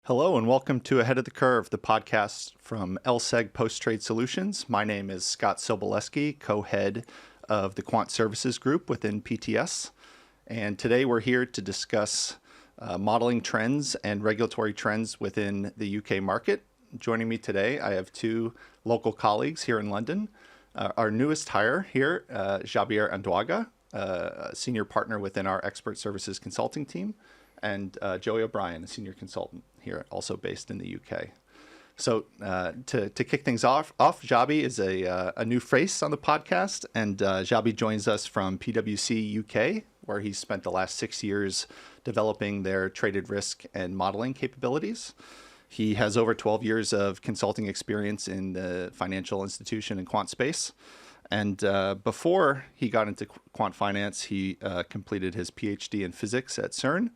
Hello and welcome to Ahead of the Curve, the podcast from LSEG Post-Trade Solutions. My name is Scott Sobolewski, co-head of the Quant Services Group within PTS. And today we're here to discuss modeling trends and regulatory trends within the UK market. Joining me today, I have two local colleagues here in London. Our newest hire here, Xabier Anduagaand, a senior partner within our expert services consulting team, and Joey O'Brien, a senior consultant here, also based in the UK. So to kick things off, Xabi is a new face on the podcast, and Xabi joins us from PwC UK, where he spent the last 6 years developing their traded risk and modeling capabilities. He has over 12 years of consulting experience in the financial institution and quant space. And before he got into quant finance, he completed his PhD in physics at CERN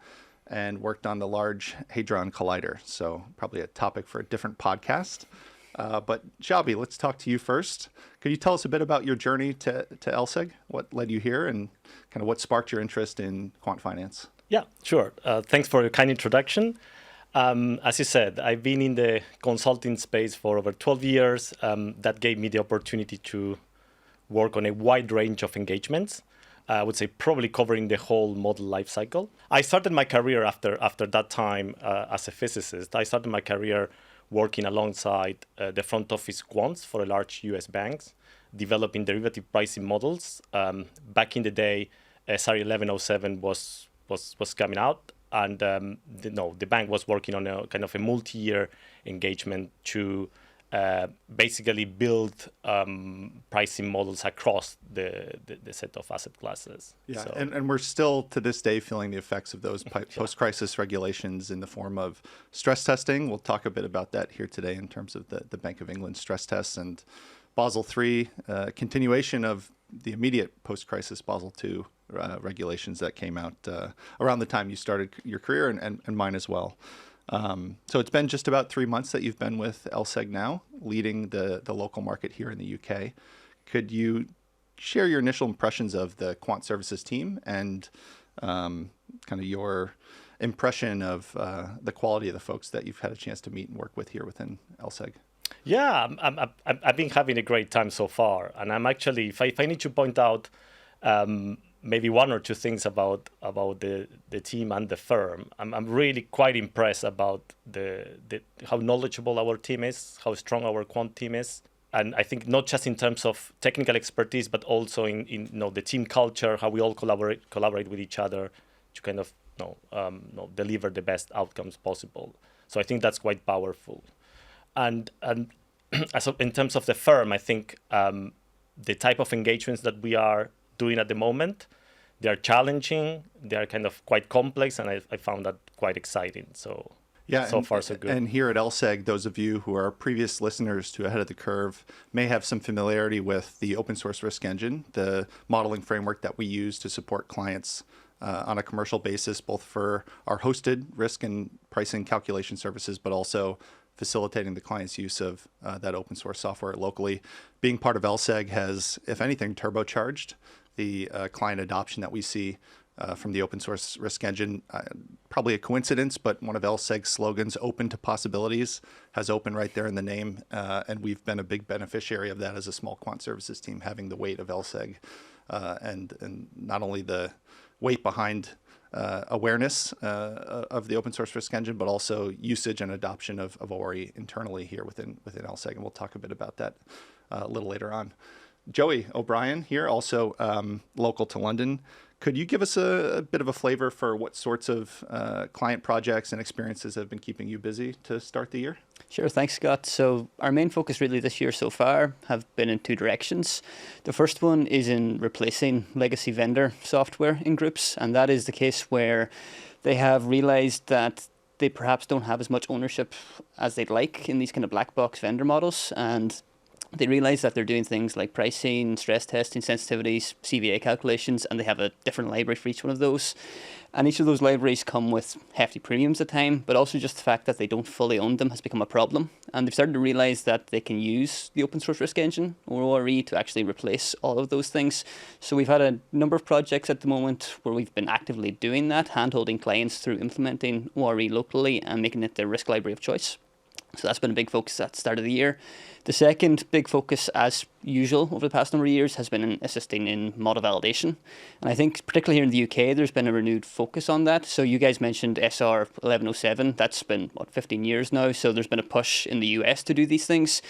and worked on the Large Hadron Collider. So probably a topic for a different podcast. But Xabi, let's talk to you first. Could you tell us a bit about your journey to LSEG? What led you here and kind of what sparked your interest in quant finance? Yeah, sure. Thanks for your kind introduction. As you said, I've been in the consulting space for over 12 years. That gave me the opportunity to work on a wide range of engagements. I would say probably covering the whole model lifecycle. I started my career after that time as a physicist. I started my career working alongside the front office quants for a large US banks, developing derivative pricing models. Back in the day, SR 1107 was coming out, and the bank was working on a kind of a multi-year engagement to basically build pricing models across the set of asset classes. Yeah, so. And we're still to this day feeling the effects of those post-crisis regulations in the form of stress testing. We'll talk a bit about that here today in terms of the Bank of England stress tests and Basel III, continuation of the immediate post-crisis Basel II regulations that came out around the time you started your career and mine as well. So it's been just about 3 months that you've been with LSEG now, leading the local market here in the UK. Could you share your initial impressions of the quant services team and kind of your impression of the quality of the folks that you've had a chance to meet and work with here within LSEG? Yeah, I've been having a great time so far. And I'm actually, if I need to point out maybe one or two things about the team and the firm. I'm really quite impressed about how knowledgeable our team is, how strong our quant team is. And I think not just in terms of technical expertise, but also in the team culture, how we all collaborate with each other to kind of deliver the best outcomes possible. So I think that's quite powerful. And in terms of the firm, I think the type of engagements that we are doing at the moment, they are challenging, they are kind of quite complex, and I found that quite exciting. So far so good. And here at LSEG, those of you who are previous listeners to Ahead of the Curve may have some familiarity with the open source risk engine, the modeling framework that we use to support clients on a commercial basis, both for our hosted risk and pricing calculation services, but also facilitating the client's use of that open source software locally. Being part of LSEG has, if anything, turbocharged the client adoption that we see from the open source risk engine. Probably a coincidence, but one of LSEG's slogans, open to possibilities, has open right there in the name. And we've been a big beneficiary of that as a small quant services team, having the weight of LSEG and not only the weight behind awareness of the open source risk engine, but also usage and adoption of ORI internally here within LSEG. And we'll talk a bit about that a little later on. Joey O'Brien here, also local to London. Could you give us a bit of a flavor for what sorts of client projects and experiences have been keeping you busy to start the year? Sure, thanks, Scott. So our main focus really this year so far have been in two directions. The first one is in replacing legacy vendor software in groups, and that is the case where they have realized that they perhaps don't have as much ownership as they'd like in these kind of black box vendor models, and they realize that they're doing things like pricing, stress testing, sensitivities, CVA calculations, and they have a different library for each one of those. And each of those libraries come with hefty premiums at time, but also just the fact that they don't fully own them has become a problem. And they've started to realize that they can use the open source risk engine or ORE to actually replace all of those things. So we've had a number of projects at the moment where we've been actively doing that, hand-holding clients through implementing ORE locally and making it their risk library of choice. So that's been a big focus at the start of the year. The second big focus, as usual, over the past number of years has been in assisting in model validation. And I think particularly here in the UK, there's been a renewed focus on that. So you guys mentioned SR 1107. That's been, 15 years now. So there's been a push in the US to do these things.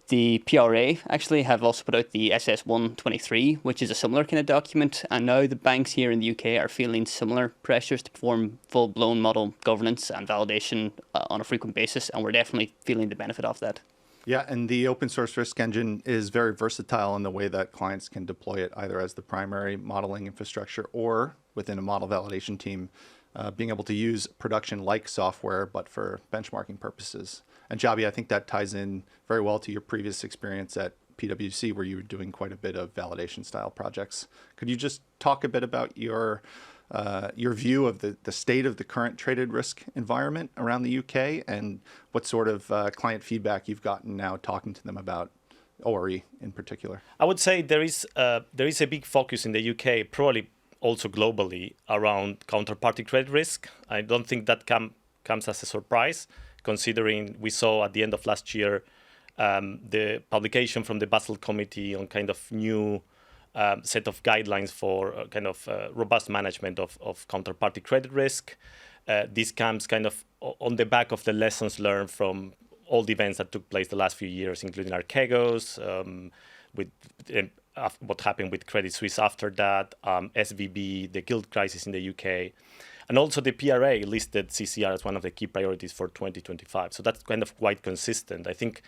The PRA actually have also put out the SS 123, which is a similar kind of document. And now the banks here in the UK are feeling similar pressures to perform full-blown model governance and validation on a frequent basis. And we're definitely feeling the benefit of that. Yeah, and the open source risk engine is very versatile in the way that clients can deploy it either as the primary modeling infrastructure or within a model validation team, being able to use production-like software, but for benchmarking purposes. And Xabi, I think that ties in very well to your previous experience at PwC, where you were doing quite a bit of validation-style projects. Could you just talk a bit about your view of the state of the current traded risk environment around the UK and what sort of client feedback you've gotten now talking to them about ORE in particular? I would say there is a big focus in the UK, probably also globally, around counterparty credit risk. I don't think that comes as a surprise, considering we saw at the end of last year the publication from the Basel Committee on kind of new set of guidelines for robust management of counterparty credit risk. This comes kind of on the back of the lessons learned from all the events that took place the last few years, including Archegos, with what happened with Credit Suisse after that, SVB, the gilt crisis in the UK. And also the PRA listed CCR as one of the key priorities for 2025. So that's kind of quite consistent. I think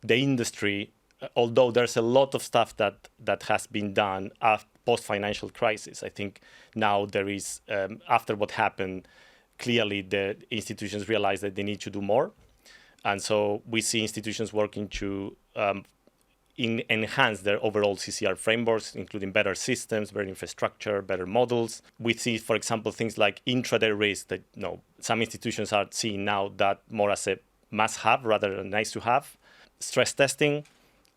the industry, although there's a lot of stuff that has been done post-financial crisis, I think now there is, after what happened, clearly the institutions realize that they need to do more. And so we see institutions working to enhance their overall CCR frameworks, including better systems, better infrastructure, better models. We see, for example, things like intraday risk that some institutions are seeing now that more as a must-have rather than nice-to-have. Stress testing,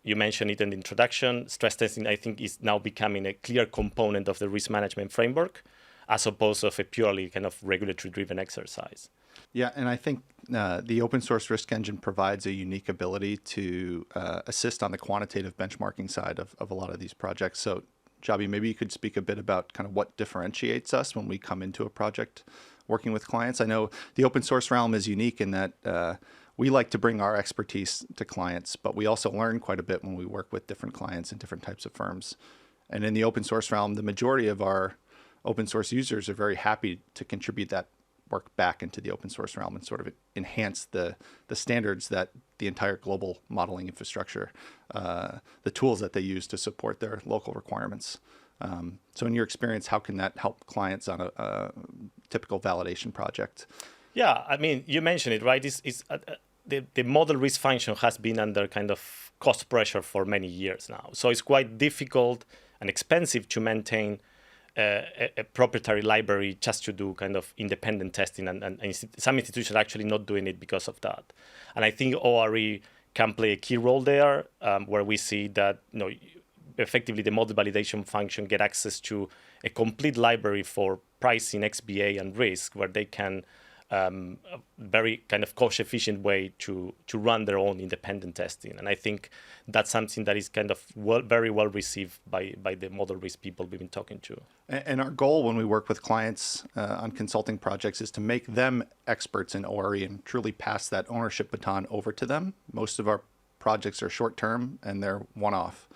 you mentioned it in the introduction. Stress testing, I think, is now becoming a clear component of the risk management framework, as opposed to a purely kind of regulatory-driven exercise. Yeah, and I think the open source risk engine provides a unique ability to assist on the quantitative benchmarking side of a lot of these projects. So, Xabi, maybe you could speak a bit about kind of what differentiates us when we come into a project working with clients. I know the open source realm is unique in that we like to bring our expertise to clients, but we also learn quite a bit when we work with different clients and different types of firms. And in the open source realm, the majority of our open source users are very happy to contribute that work back into the open source realm and sort of enhance the standards that the entire global modeling infrastructure, the tools that they use to support their local requirements. So in your experience, how can that help clients on a typical validation project? Yeah, I mean, you mentioned it, right? The model risk function has been under kind of cost pressure for many years now. So it's quite difficult and expensive to maintain a proprietary library just to do kind of independent testing, and some institutions are actually not doing it because of that. And I think ORE can play a key role there, where we see that effectively the model validation function get access to a complete library for pricing, XBA, and risk, where they can very kind of cost-efficient way to run their own independent testing. And I think that's something that is kind of very well received by the model risk people we've been talking to. And our goal when we work with clients on consulting projects is to make them experts in ORE and truly pass that ownership baton over to them. Most of our projects are short-term and they're one-off.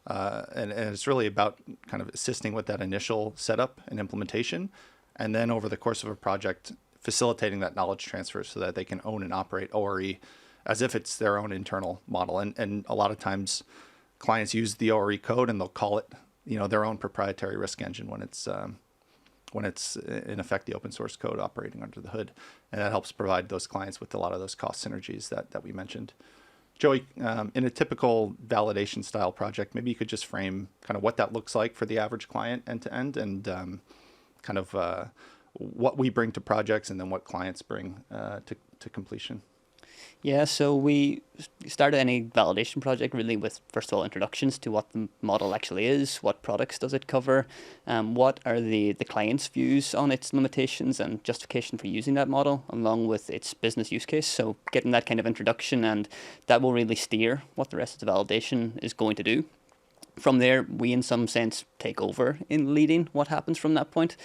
And it's really about kind of assisting with that initial setup and implementation. And then over the course of a project, facilitating that knowledge transfer so that they can own and operate ORE as if it's their own internal model. And a lot of times clients use the ORE code and they'll call it, their own proprietary risk engine when it's in effect the open source code operating under the hood. And that helps provide those clients with a lot of those cost synergies that we mentioned. Joey, in a typical validation style project, maybe you could just frame kind of what that looks like for the average client end to end and kind of what we bring to projects and then what clients bring to completion. Yeah, so we started any validation project really with, first of all, introductions to what the model actually is, what products does it cover, what are the client's views on its limitations and justification for using that model, along with its business use case. So getting that kind of introduction, and that will really steer what the rest of the validation is going to do. From there, we in some sense take over in leading what happens from that point.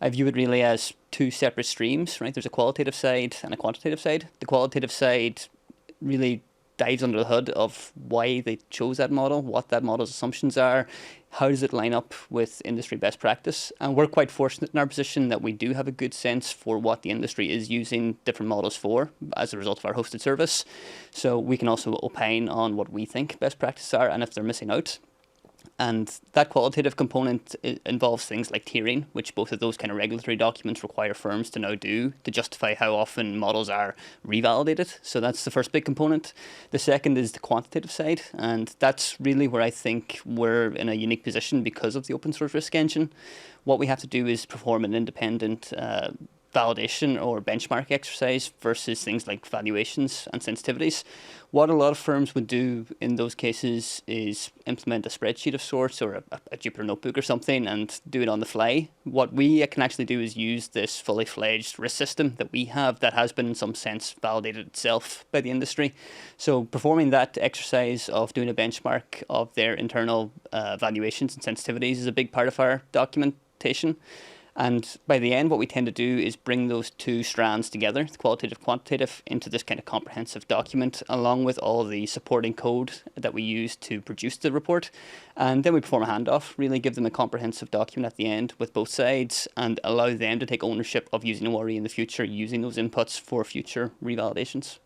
I view it really as two separate streams, right? There's a qualitative side and a quantitative side. The qualitative side really dives under the hood of why they chose that model, what that model's assumptions are, how does it line up with industry best practice. And we're quite fortunate in our position that we do have a good sense for what the industry is using different models for as a result of our hosted service. So we can also opine on what we think best practices are and if they're missing out. And that qualitative component involves things like tiering, which both of those kind of regulatory documents require firms to now do to justify how often models are revalidated. So that's the first big component. The second is the quantitative side, and that's really where I think we're in a unique position because of the open source risk engine. What we have to do is perform an independent validation or benchmark exercise versus things like valuations and sensitivities. What a lot of firms would do in those cases is implement a spreadsheet of sorts or a Jupyter notebook or something and do it on the fly. What we can actually do is use this fully fledged risk system that we have that has been in some sense validated itself by the industry. So performing that exercise of doing a benchmark of their internal valuations and sensitivities is a big part of our documentation. And by the end, what we tend to do is bring those two strands together, the qualitative, quantitative, into this kind of comprehensive document, along with all the supporting code that we use to produce the report. And then we perform a handoff, really give them a comprehensive document at the end with both sides and allow them to take ownership of using ORE in the future, using those inputs for future revalidations.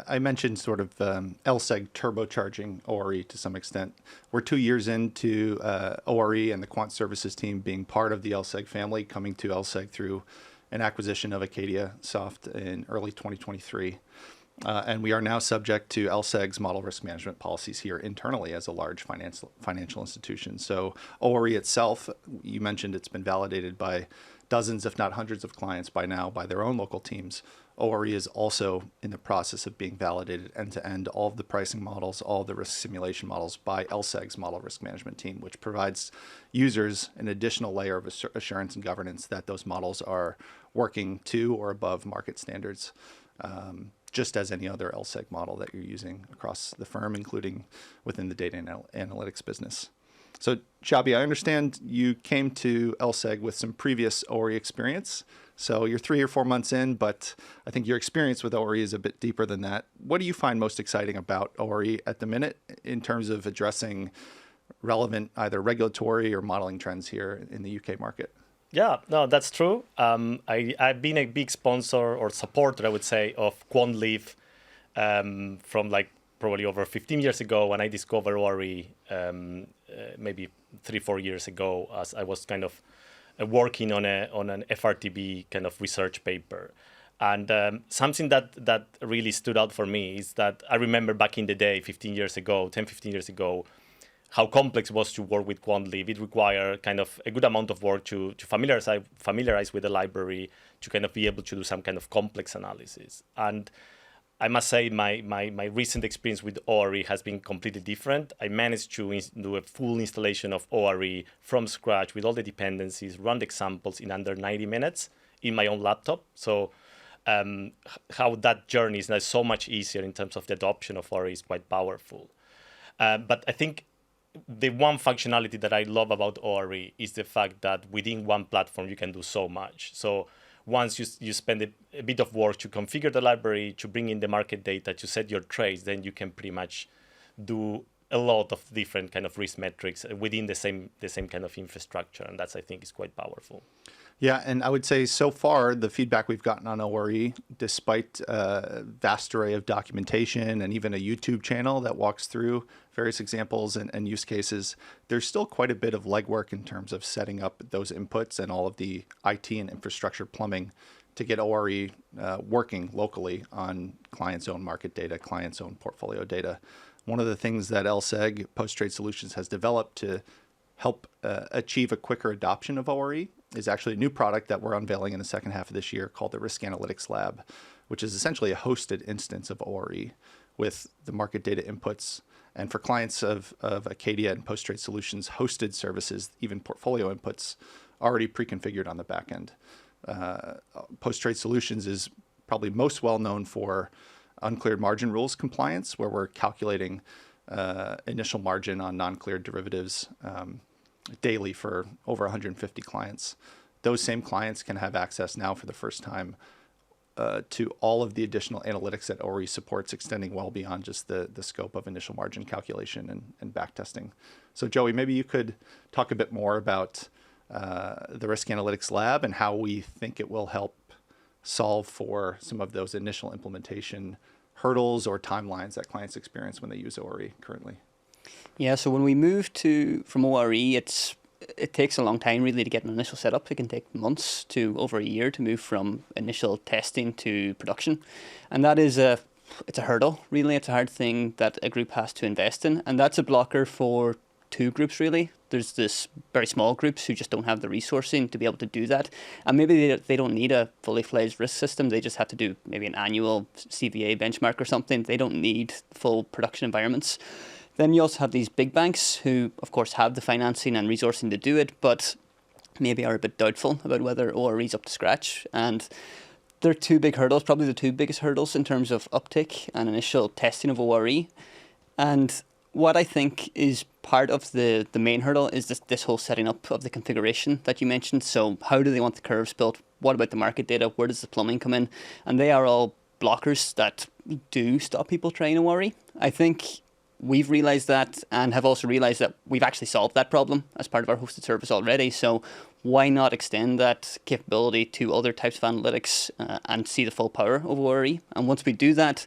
I mentioned sort of LSEG turbocharging ORE to some extent. We're 2 years into ORE and the quant services team being part of the LSEG family, coming to LSEG through an acquisition of Acadia Soft in early 2023. And we are now subject to LSEG's model risk management policies here internally as a large financial institution. So ORE itself, you mentioned it's been validated by dozens, if not hundreds of clients by now by their own local teams. ORE is also in the process of being validated end-to-end, all of the pricing models, all of the risk simulation models by LSEG's model risk management team, which provides users an additional layer of assurance and governance that those models are working to or above market standards, just as any other LSEG model that you're using across the firm, including within the data and analytics business. So, Xabi, I understand you came to LSEG with some previous ORE experience. So you're 3 or 4 months in, but I think your experience with ORE is a bit deeper than that. What do you find most exciting about ORE at the minute in terms of addressing relevant either regulatory or modeling trends here in the UK market? Yeah, no, that's true. I've been a big sponsor or supporter, I would say, of QuantLeaf from like probably over 15 years ago when I discovered ORE, maybe 3-4 years ago, as I was kind of working on an FRTB kind of research paper. And something that really stood out for me is that I remember back in the day, 15 years ago, how complex it was to work with QuantLeaf. It required kind of a good amount of work to familiarize with the library, to kind of be able to do some kind of complex analysis. And I must say my recent experience with ORE has been completely different. I managed to do a full installation of ORE from scratch with all the dependencies, run the examples in under 90 minutes in my own laptop. So how that journey is now so much easier in terms of the adoption of ORE is quite powerful. But I think the one functionality that I love about ORE is the fact that within one platform you can do so much. So once you spend a bit of work to configure the library, to bring in the market data, to set your trades, then you can pretty much do a lot of different kind of risk metrics within the same kind of infrastructure. And that's, I think, is quite powerful. Yeah, and I would say so far the feedback we've gotten on ORE, despite a vast array of documentation and even a YouTube channel that walks through various examples and use cases, there's still quite a bit of legwork in terms of setting up those inputs and all of the IT and infrastructure plumbing to get ORE working locally on clients' own market data, clients' own portfolio data. One of the things that LSEG Post-Trade Solutions has developed to help achieve a quicker adoption of ORE is actually a new product that we're unveiling in the second half of this year called the Risk Analytics Lab, which is essentially a hosted instance of ORE with the market data inputs. And for clients of Acadia and Post-Trade Solutions, hosted services, even portfolio inputs, already pre-configured on the back end. Post-Trade Solutions is probably most well known for uncleared margin rules compliance, where we're calculating initial margin on non-cleared derivatives daily for over 150 clients. Those same clients can have access now for the first time to all of the additional analytics that ORE supports, extending well beyond just the scope of initial margin calculation and backtesting. So Joey, maybe you could talk a bit more about the Risk Analytics Lab and how we think it will help solve for some of those initial implementation hurdles or timelines that clients experience when they use ORE currently. Yeah, so when we move from ORE, it takes a long time really to get an initial setup. It can take months to over a year to move from initial testing to production. And that is it's a hurdle, really. It's a hard thing that a group has to invest in. And that's a blocker for two groups, really. There's this very small groups who just don't have the resourcing to be able to do that. And maybe they don't need a fully fledged risk system. They just have to do maybe an annual CVA benchmark or something. They don't need full production environments. Then you also have these big banks who, of course, have the financing and resourcing to do it, but maybe are a bit doubtful about whether ORE is up to scratch. And they're two big hurdles, probably the two biggest hurdles in terms of uptake and initial testing of ORE. And what I think is part of the main hurdle is this whole setting up of the configuration that you mentioned. So how do they want the curves built? What about the market data? Where does the plumbing come in? And they are all blockers that do stop people trying ORE. I think we've realized that and have also realized that we've actually solved that problem as part of our hosted service already. So why not extend that capability to other types of analytics and see the full power of ORE? And once we do that,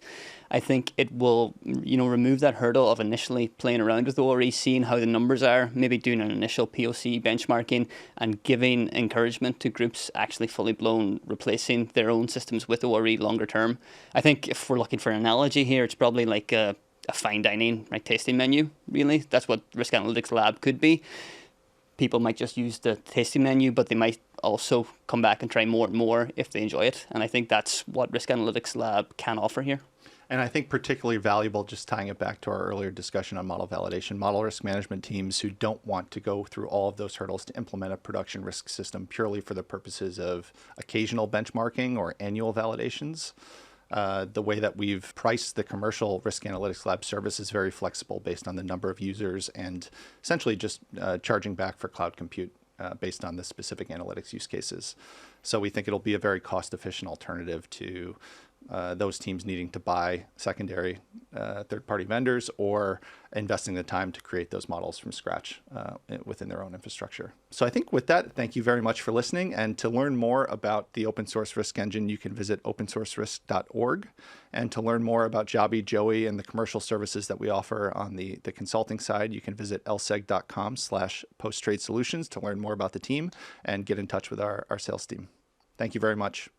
I think it will, remove that hurdle of initially playing around with ORE, seeing how the numbers are, maybe doing an initial POC benchmarking and giving encouragement to groups actually fully blown replacing their own systems with ORE longer term. I think if we're looking for an analogy here, it's probably like a fine dining, right, tasting menu, really. That's what Risk Analytics Lab could be. People might just use the tasting menu, but they might also come back and try more and more if they enjoy it. And I think that's what Risk Analytics Lab can offer here. And I think particularly valuable, just tying it back to our earlier discussion on model validation, model risk management teams who don't want to go through all of those hurdles to implement a production risk system purely for the purposes of occasional benchmarking or annual validations. The way that we've priced the commercial Risk Analytics Lab service is very flexible based on the number of users and essentially just charging back for cloud compute based on the specific analytics use cases. So we think it'll be a very cost-efficient alternative to those teams needing to buy secondary third-party vendors or investing the time to create those models from scratch within their own infrastructure. So I think with that, thank you very much for listening. And to learn more about the open source risk engine, you can visit opensourcerisk.org. And to learn more about Xabier, Joey, and the commercial services that we offer on the consulting side, you can visit lseg.com/posttrade solutions to learn more about the team and get in touch with our sales team. Thank you very much.